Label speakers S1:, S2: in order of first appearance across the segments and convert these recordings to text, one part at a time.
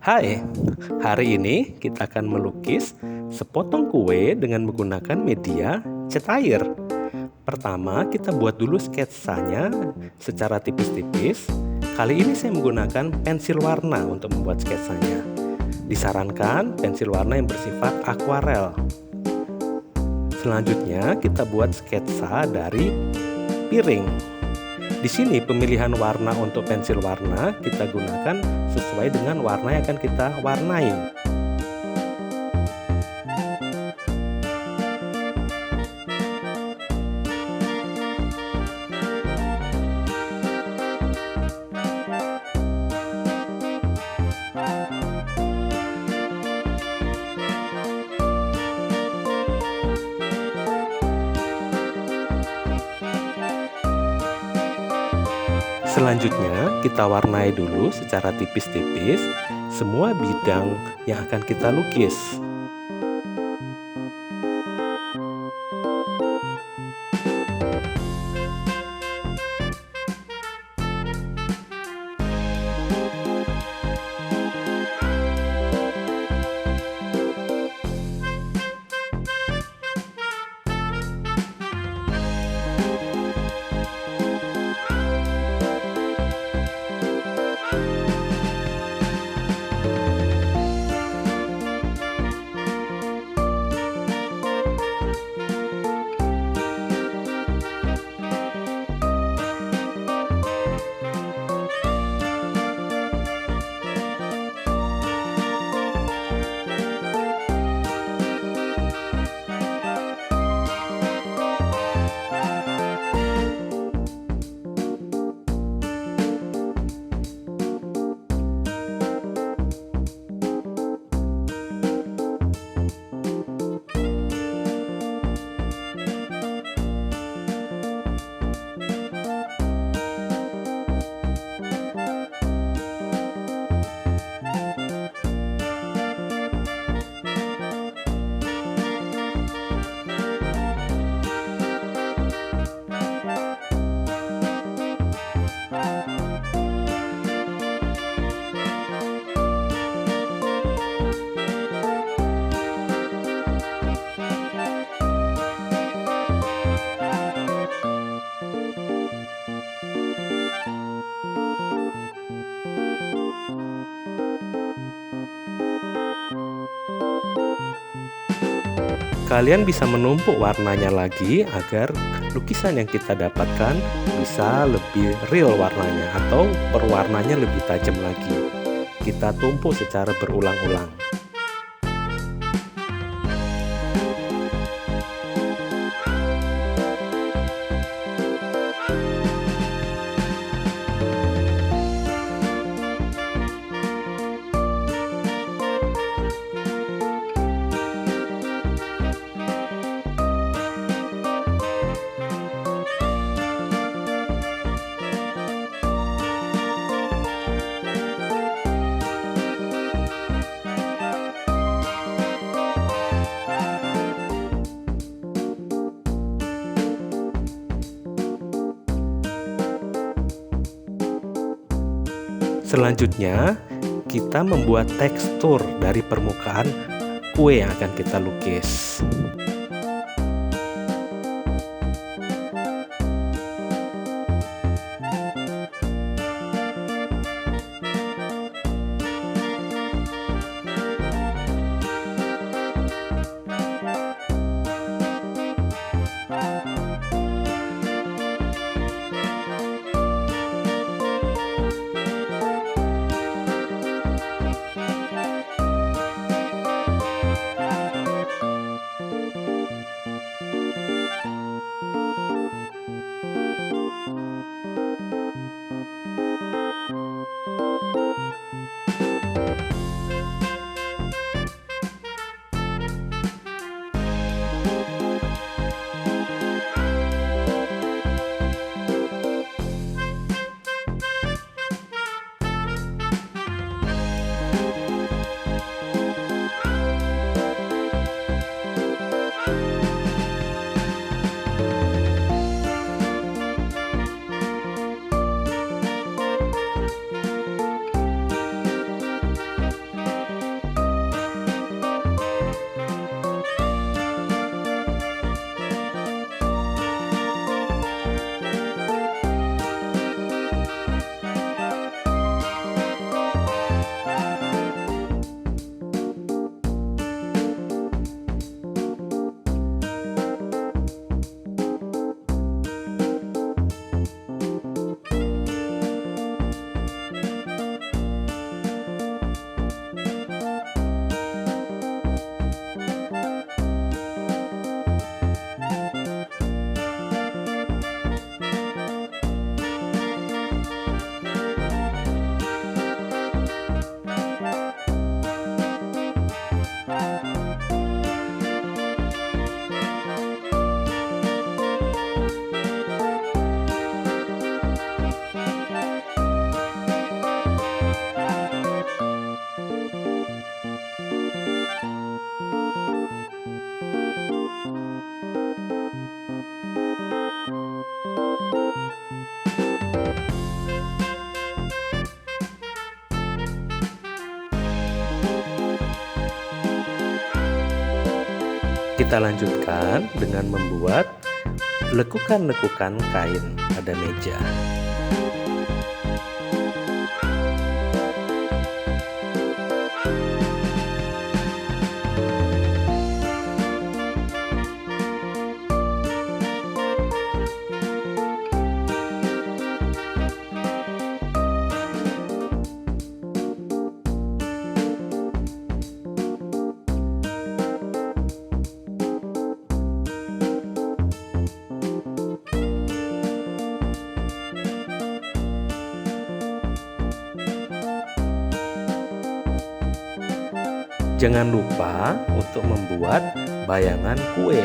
S1: Hai, hari ini kita akan melukis sepotong kue dengan menggunakan media cat air. Pertama, kita buat dulu sketsanya secara tipis-tipis. Kali ini saya menggunakan pensil warna untuk membuat sketsanya. Disarankan pensil warna yang bersifat akuarel. Selanjutnya, kita buat sketsa dari piring. Di sini pemilihan warna untuk pensil warna kita gunakan sesuai dengan warna yang akan kita warnai. Selanjutnya, kita warnai dulu secara tipis-tipis semua bidang yang akan kita lukis. Kalian bisa menumpuk warnanya lagi agar lukisan yang kita dapatkan bisa lebih real warnanya atau berwarnanya lebih tajam lagi. Kita tumpuk secara berulang-ulang. Selanjutnya, kita membuat tekstur dari permukaan kue yang akan kita lukis. Kita lanjutkan dengan membuat lekukan-lekukan kain pada meja. Jangan lupa untuk membuat bayangan kue.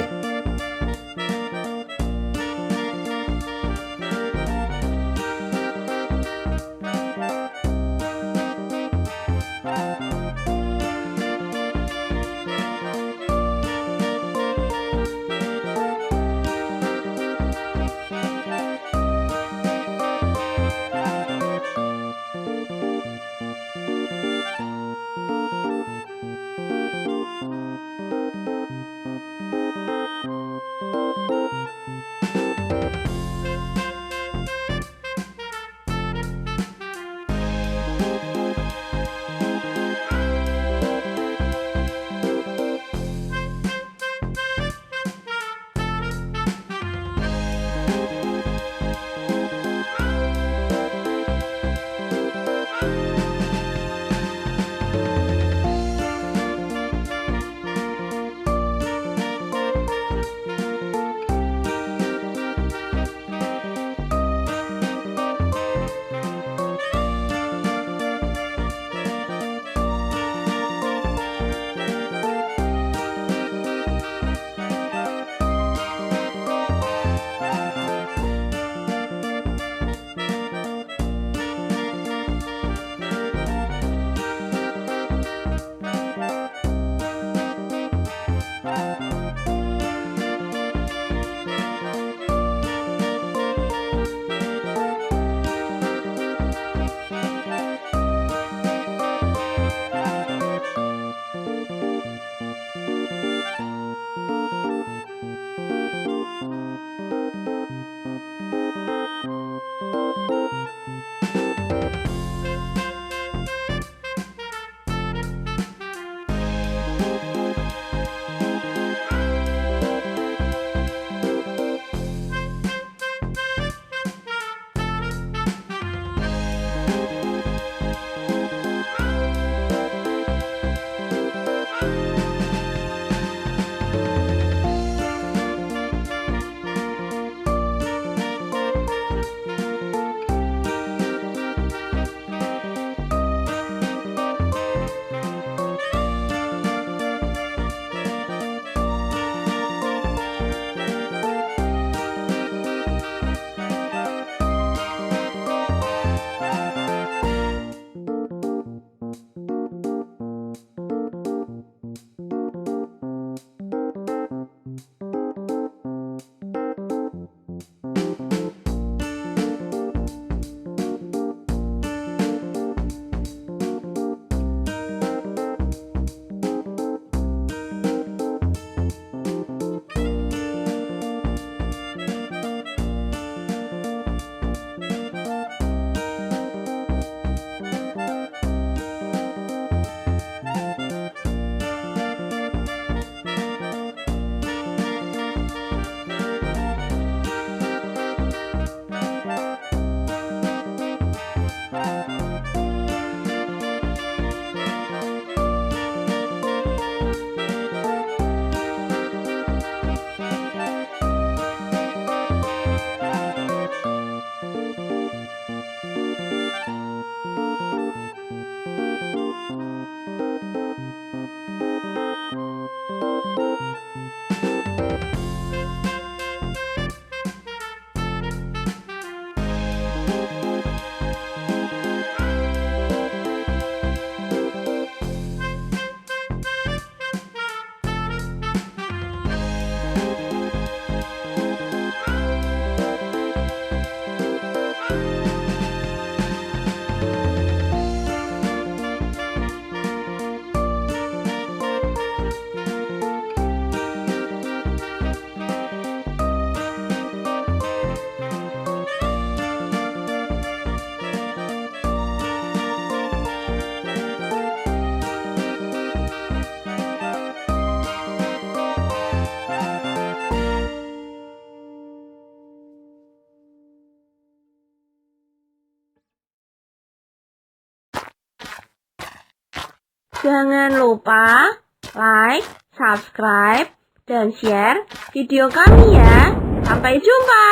S2: Jangan lupa like, subscribe, dan share video kami ya. Sampai jumpa.